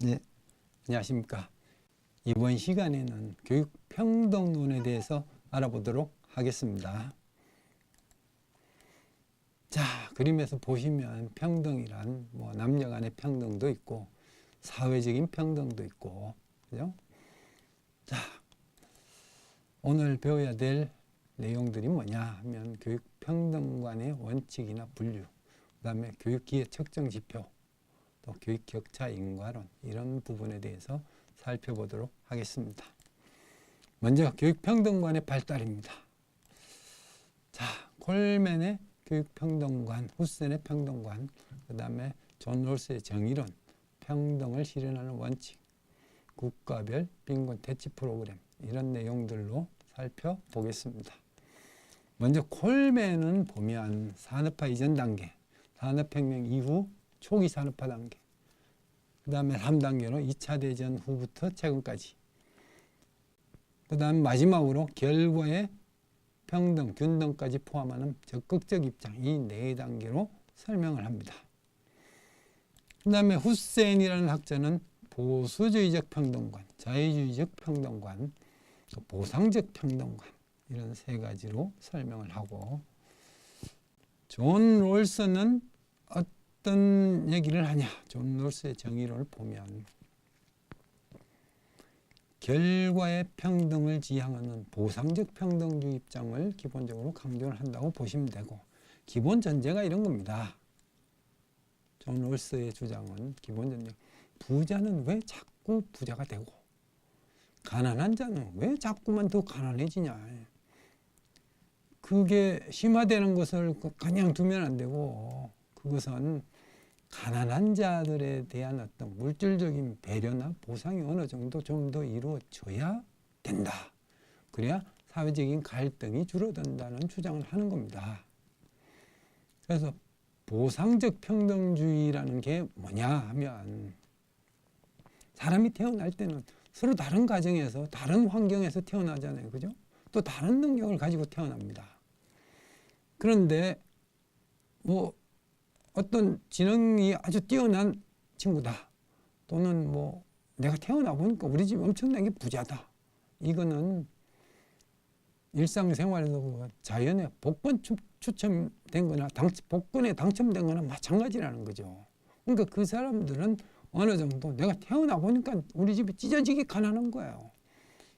네, 안녕하십니까. 이번 시간에는 교육평등론에 대해서 알아보도록 하겠습니다. 자, 그림에서 보시면 평등이란 남녀 간의 평등도 있고 사회적인 평등도 있고, 그죠? 자, 오늘 배워야 될 내용들이 뭐냐 하면 교육평등관의 원칙이나 분류, 그 다음에 교육기회 측정 지표, 또 교육 격차 인과론, 이런 부분에 대해서 살펴보도록 하겠습니다. 먼저 교육평등관의 발달입니다. 자, 콜맨의 교육평등관, 후센의 평등관, 그 다음에 존 롤스의 정의론, 평등을 실현하는 원칙, 국가별 빈곤 퇴치 프로그램, 이런 내용들로 살펴보겠습니다. 먼저 콜맨은 보면 산업화 이전 단계, 산업혁명 이후 초기 산업화 단계, 그 다음에 3단계로 2차 대전 후부터 최근까지, 그 다음 마지막으로 결과의 평등, 균등까지 포함하는 적극적 입장, 이 4단계로 설명을 합니다. 그 다음에 후센이라는 학자는 보수주의적 평등관, 자유주의적 평등관, 보상적 평등관, 이런 3가지로 설명을 하고, 존 롤스는 어떤 얘기를 하냐? 존 롤스의 정의론을 보면 결과의 평등을 지향하는 보상적 평등주의 입장을 기본적으로 강조를 한다고 보시면 되고, 기본 전제가 이런 겁니다. 존 롤스의 주장은 기본 전제, 부자는 왜 자꾸 부자가 되고 가난한 자는 왜 자꾸만 더 가난해지냐. 그게 심화되는 것을 그냥 두면 안 되고, 그것은 가난한 자들에 대한 어떤 물질적인 배려나 보상이 어느 정도 좀 더 이루어져야 된다. 그래야 사회적인 갈등이 줄어든다는 주장을 하는 겁니다. 그래서 보상적 평등주의라는 게 뭐냐 하면, 사람이 태어날 때는 서로 다른 가정에서 다른 환경에서 태어나잖아요. 그죠? 또 다른 능력을 가지고 태어납니다. 그런데 어떤 지능이 아주 뛰어난 친구다, 또는 내가 태어나 보니까 우리 집 엄청나게 부자다, 이거는 일상생활에서 자연의 복권 추첨된 거나 복권에 당첨된 거나 마찬가지라는 거죠. 그러니까 그 사람들은 어느 정도 내가 태어나 보니까 우리 집이 찢어지게 가난한 거예요.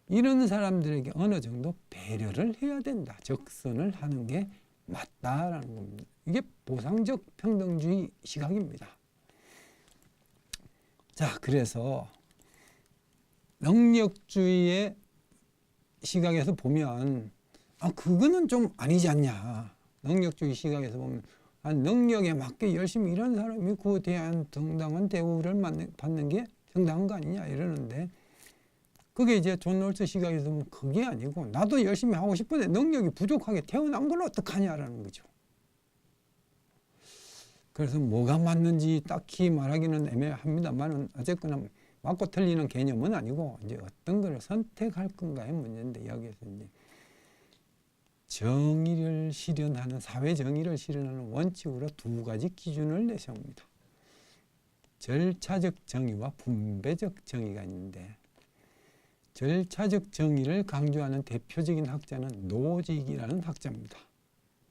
이런 사람들에게 어느 정도 배려를 해야 된다, 적선을 하는 게 맞다라는 겁니다. 이게 보상적 평등주의 시각입니다. 자, 그래서 능력주의의 시각에서 보면 그거는 좀 아니지 않냐. 능력주의 시각에서 보면 능력에 맞게 열심히 일하는 사람이 그에 대한 정당한 대우를 받는 게 정당한 거 아니냐 이러는데, 그게 이제 존 롤스 시각에서 보면 그게 아니고, 나도 열심히 하고 싶은데 능력이 부족하게 태어난 건 어떡하냐라는 거죠. 그래서 뭐가 맞는지 딱히 말하기는 애매합니다만, 어쨌거나 맞고 틀리는 개념은 아니고, 이제 어떤 걸 선택할 건가의 문제인데, 여기에서 이제 정의를 실현하는, 사회 정의를 실현하는 원칙으로 2가지 기준을 내세웁니다. 절차적 정의와 분배적 정의가 있는데, 절차적 정의를 강조하는 대표적인 학자는 노직이라는 학자입니다.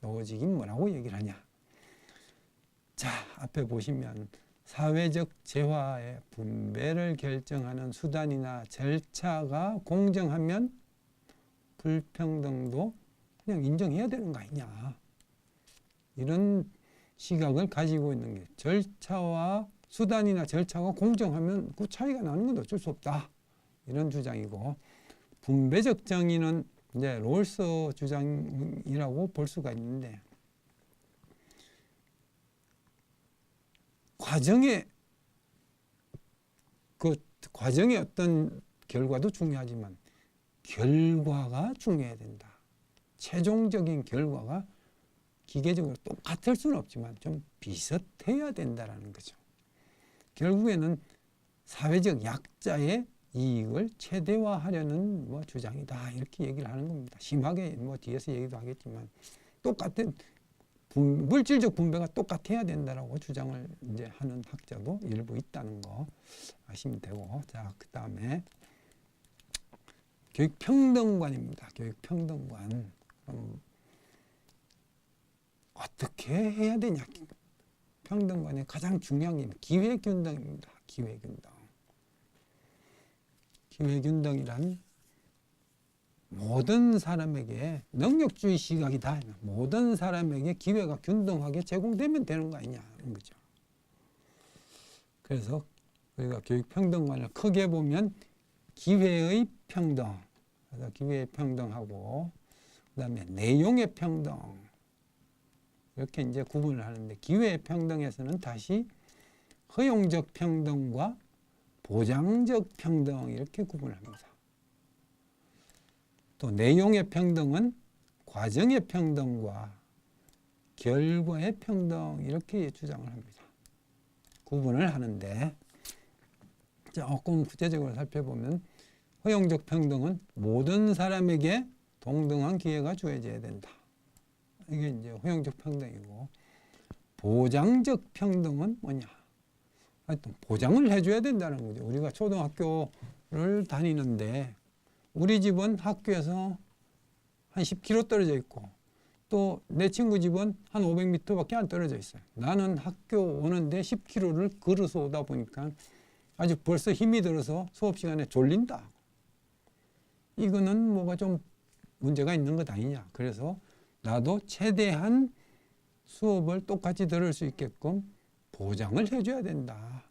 노직이 뭐라고 얘기를 하냐? 자, 앞에 보시면 사회적 재화의 분배를 결정하는 수단이나 절차가 공정하면 불평등도 그냥 인정해야 되는 거 아니냐, 이런 시각을 가지고 있는 게, 절차와 수단이나 절차가 공정하면 그 차이가 나는 건 어쩔 수 없다, 이런 주장이고, 분배적 정의는 이제 롤스 주장이라고 볼 수가 있는데, 과정의 어떤 결과도 중요하지만 결과가 중요해야 된다. 최종적인 결과가 기계적으로 똑같을 수는 없지만 좀 비슷해야 된다는 거죠. 결국에는 사회적 약자의 이익을 최대화하려는 주장이다, 이렇게 얘기를 하는 겁니다. 심하게 뒤에서 얘기도 하겠지만, 똑같은 물질적 분배가 똑같아야 된다라고 주장을 이제 하는 학자도 일부 있다는 거 아시면 되고, 자, 그 다음에 교육평등관입니다. 교육평등관. 어떻게 해야 되냐? 평등관의 가장 중요한 게 기회균등입니다. 기회균등. 기회균등이란 모든 사람에게 능력주의 시각이다. 모든 사람에게 기회가 균등하게 제공되면 되는 거 아니냐 하는 거죠. 그래서 우리가 교육평등관을 크게 보면 기회의 평등, 그래서 기회의 평등하고 그다음에 내용의 평등 이렇게 이제 구분을 하는데, 기회의 평등에서는 다시 허용적 평등과 보장적 평등 이렇게 구분합니다. 또 내용의 평등은 과정의 평등과 결과의 평등 이렇게 주장을 합니다. 구분을 하는데, 조금 구체적으로 살펴보면 허용적 평등은 모든 사람에게 동등한 기회가 주어져야 된다. 이게 이제 허용적 평등이고, 보장적 평등은 뭐냐? 하여튼 보장을 해줘야 된다는 거죠. 우리가 초등학교를 다니는데 우리 집은 학교에서 한 10km 떨어져 있고 또 내 친구 집은 한 500m밖에 안 떨어져 있어요. 나는 학교 오는데 10km를 걸어서 오다 보니까 아주 벌써 힘이 들어서 수업 시간에 졸린다. 이거는 뭐가 좀 문제가 있는 것 아니냐. 그래서 나도 최대한 수업을 똑같이 들을 수 있게끔 보장을 해줘야 된다.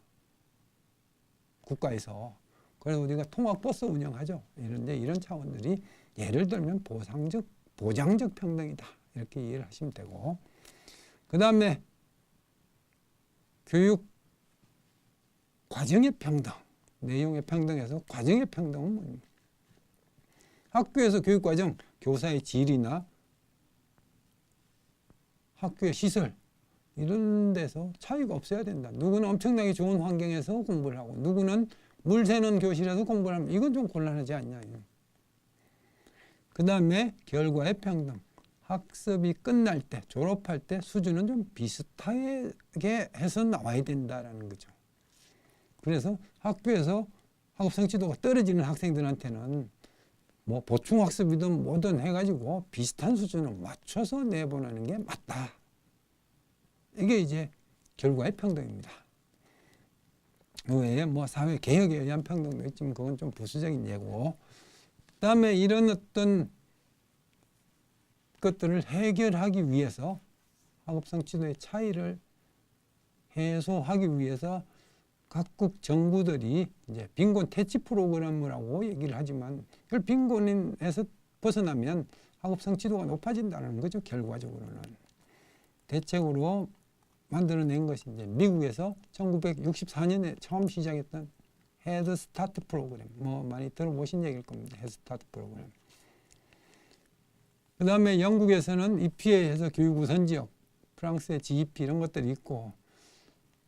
국가에서. 그래서 우리가 통학버스 운영하죠. 이런 차원들이 예를 들면 보장적 평등이다. 이렇게 이해를 하시면 되고, 그 다음에 교육 과정의 평등, 내용의 평등에서 과정의 평등은 뭡니까? 학교에서 교육과정, 교사의 질이나 학교의 시설 이런 데서 차이가 없어야 된다. 누구는 엄청나게 좋은 환경에서 공부를 하고 누구는 물 새는 교실에서 공부를 하면 이건 좀 곤란하지 않냐. 그 다음에 결과의 평등. 학습이 끝날 때, 졸업할 때 수준은 좀 비슷하게 해서 나와야 된다라는 거죠. 그래서 학교에서 학업 성취도가 떨어지는 학생들한테는 뭐 보충학습이든 뭐든 해가지고 비슷한 수준을 맞춰서 내보내는 게 맞다. 이게 이제 결과의 평등입니다. 그 외에 뭐 사회 개혁에 의한 평등도 있지만 그건 좀 부수적인 예고. 그다음에 이런 어떤 것들을 해결하기 위해서 학업 성취도의 차이를 해소하기 위해서 각국 정부들이 이제 빈곤 퇴치 프로그램이라고 얘기를 하지만 그 빈곤에서 벗어나면 학업 성취도가 높아진다는 거죠. 결과적으로는. 대책으로 만들어낸 것이 이제 미국에서 1964년에 처음 시작했던 헤드스타트 프로그램. 뭐 많이 들어보신 얘기일 겁니다. 헤드스타트 프로그램. 그 다음에 영국에서는 EPA에서 교육 우선 지역, 프랑스의 GEP 이런 것들이 있고,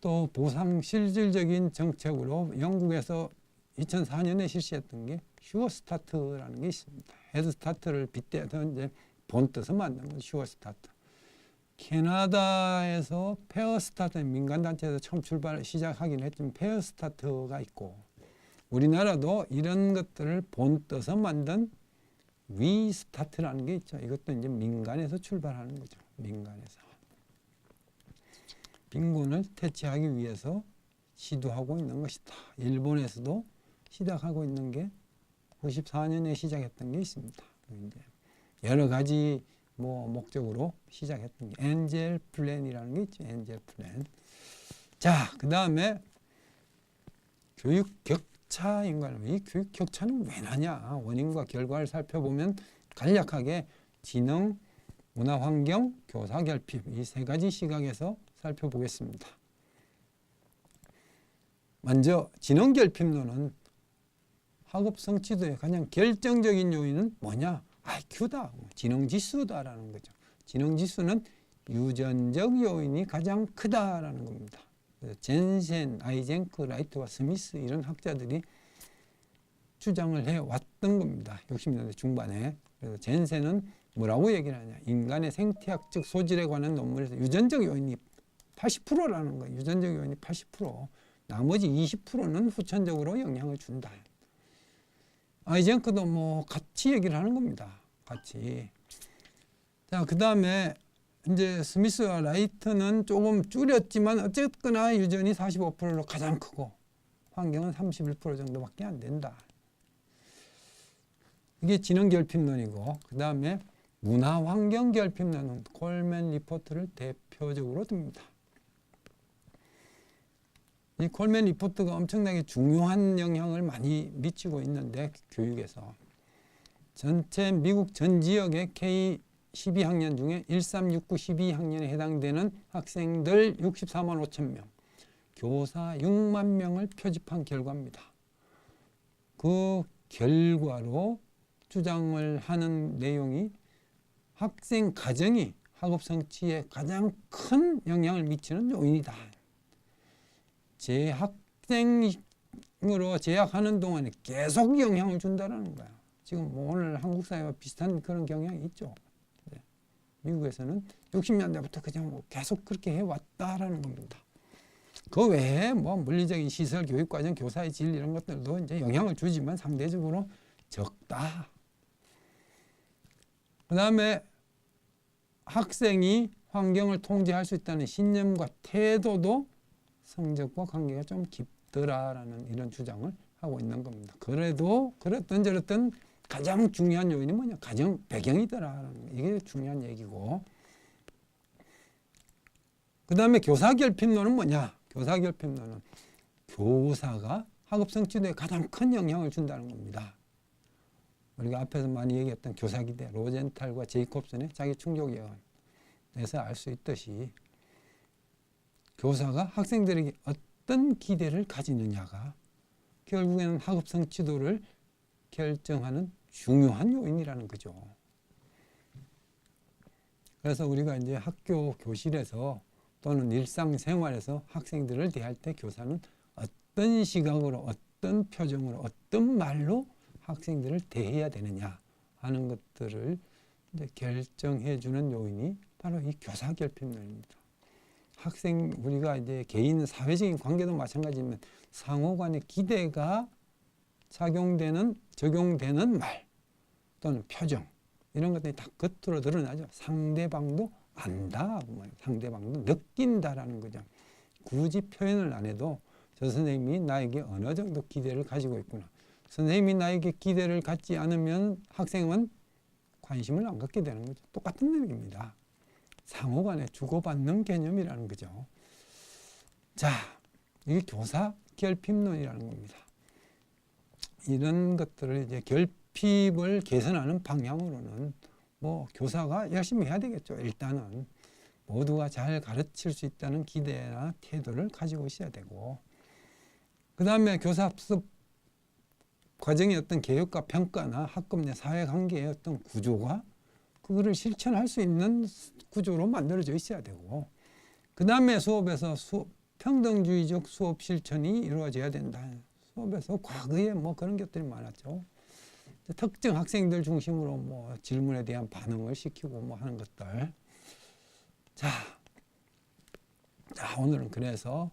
또 보상 실질적인 정책으로 영국에서 2004년에 실시했던 게 슈어스타트라는 게 있습니다. 헤드스타트를 빗대서 이제 본뜻을 만든 건 슈어스타트. 캐나다에서 페어스타트, 민간단체에서 처음 시작하긴 했지만 페어스타트가 있고, 우리나라도 이런 것들을 본떠서 만든 위스타트라는 게 있죠. 이것도 이제 민간에서 출발하는 거죠. 민간에서. 빈곤을 퇴치하기 위해서 시도하고 있는 것이다. 일본에서도 시작하고 있는 게 94년에 시작했던 게 있습니다. 이제 여러 가지 뭐 목적으로 시작했던 게 엔젤 플랜이라는 게 있죠. 엔젤 플랜. 자, 그 다음에 교육 격차인가요? 이 교육 격차는 왜 나냐? 원인과 결과를 살펴보면 간략하게 지능, 문화 환경, 교사 결핍 이 세 가지 시각에서 살펴보겠습니다. 먼저 지능 결핍론은 학업 성취도의 가장 결정적인 요인은 뭐냐? IQ다, 지능 지수다라는 거죠. 지능 지수는 유전적 요인이 가장 크다라는 겁니다. 젠센, 아이젠크, 라이트와 스미스 이런 학자들이 주장을 해왔던 겁니다. 60년대 중반에. 그래서 젠센은 뭐라고 얘기를 하냐. 인간의 생태학적 소질에 관한 논문에서 유전적 요인이 80%라는 거예요. 유전적 요인이 80%. 나머지 20%는 후천적으로 영향을 준다. 아이젠크도 뭐 같이 얘기를 하는 겁니다. 같이. 자, 그 다음에 이제 스미스와 라이트는 조금 줄였지만 어쨌거나 유전이 45%로 가장 크고 환경은 31% 정도밖에 안 된다. 이게 진흥결핍론이고, 그 다음에 문화환경결핍론은 콜맨 리포트를 대표적으로 듭니다. 이 콜맨 리포트가 엄청나게 중요한 영향을 많이 미치고 있는데, 교육에서 전체 미국 전 지역의 K12학년 중에 1369 12학년에 해당되는 학생들 64만 5천 명, 교사 6만 명을 표집한 결과입니다. 그 결과로 주장을 하는 내용이 학생 가정이 학업 성취에 가장 큰 영향을 미치는 요인이다. 재학생으로 재학하는 동안에 계속 영향을 준다는 거야. 지금 뭐 오늘 한국 사회와 비슷한 그런 경향이 있죠. 미국에서는 60년대부터 그냥 뭐 계속 그렇게 해왔다라는 겁니다. 그 외에 뭐 물리적인 시설, 교육과정, 교사의 질 이런 것들도 이제 영향을 주지만 상대적으로 적다. 그 다음에 학생이 환경을 통제할 수 있다는 신념과 태도도 성적과 관계가 좀 깊더라라는 이런 주장을 하고 있는 겁니다. 그래도 그랬던 저랬던 가장 중요한 요인이 뭐냐? 가정 배경이더라라는 이게 중요한 얘기고. 그 다음에 교사결핍론은 뭐냐? 교사결핍론은 교사가 학업 성취도에 가장 큰 영향을 준다는 겁니다. 우리가 앞에서 많이 얘기했던 교사기대 로젠탈과 제이콥슨의 자기충족예언에서 알 수 있듯이 교사가 학생들에게 어떤 기대를 가지느냐가 결국에는 학업 성취도를 결정하는 중요한 요인이라는 거죠. 그래서 우리가 이제 학교 교실에서 또는 일상생활에서 학생들을 대할 때 교사는 어떤 시각으로, 어떤 표정으로, 어떤 말로 학생들을 대해야 되느냐 하는 것들을 이제 결정해 주는 요인이 바로 이 교사결핍론입니다. 학생, 우리가 이제 개인 사회적인 관계도 마찬가지지만 상호 간의 기대가 적용되는 말 또는 표정 이런 것들이 다 겉으로 드러나죠. 상대방도 안다, 상대방도 느낀다라는 거죠. 굳이 표현을 안 해도 저 선생님이 나에게 어느 정도 기대를 가지고 있구나. 선생님이 나에게 기대를 갖지 않으면 학생은 관심을 안 갖게 되는 거죠. 똑같은 얘기입니다. 상호간에 주고받는 개념이라는 거죠. 자, 이게 교사 결핍론이라는 겁니다. 이런 것들을 이제 결핍을 개선하는 방향으로는 뭐 교사가 열심히 해야 되겠죠. 일단은 모두가 잘 가르칠 수 있다는 기대나 태도를 가지고 있어야 되고, 그 다음에 교사 학습 과정의 어떤 교육과 평가나 학급 내 사회관계의 어떤 구조가 그거를 실천할 수 있는 구조로 만들어져 있어야 되고, 그 다음에 수업에서 평등주의적 수업 실천이 이루어져야 된다. 수업에서 과거에 뭐 그런 것들이 많았죠. 특정 학생들 중심으로 뭐 질문에 대한 반응을 시키고 뭐 하는 것들. 자, 오늘은 그래서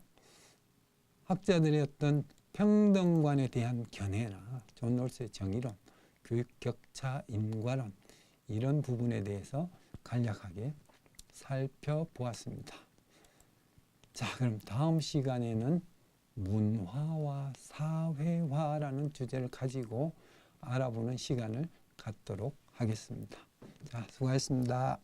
학자들의 어떤 평등관에 대한 견해나 존 롤스의 정의론, 교육 격차 인과론 이런 부분에 대해서 간략하게 살펴보았습니다. 자, 그럼 다음 시간에는 문화와 사회화라는 주제를 가지고 알아보는 시간을 갖도록 하겠습니다. 자, 수고하셨습니다.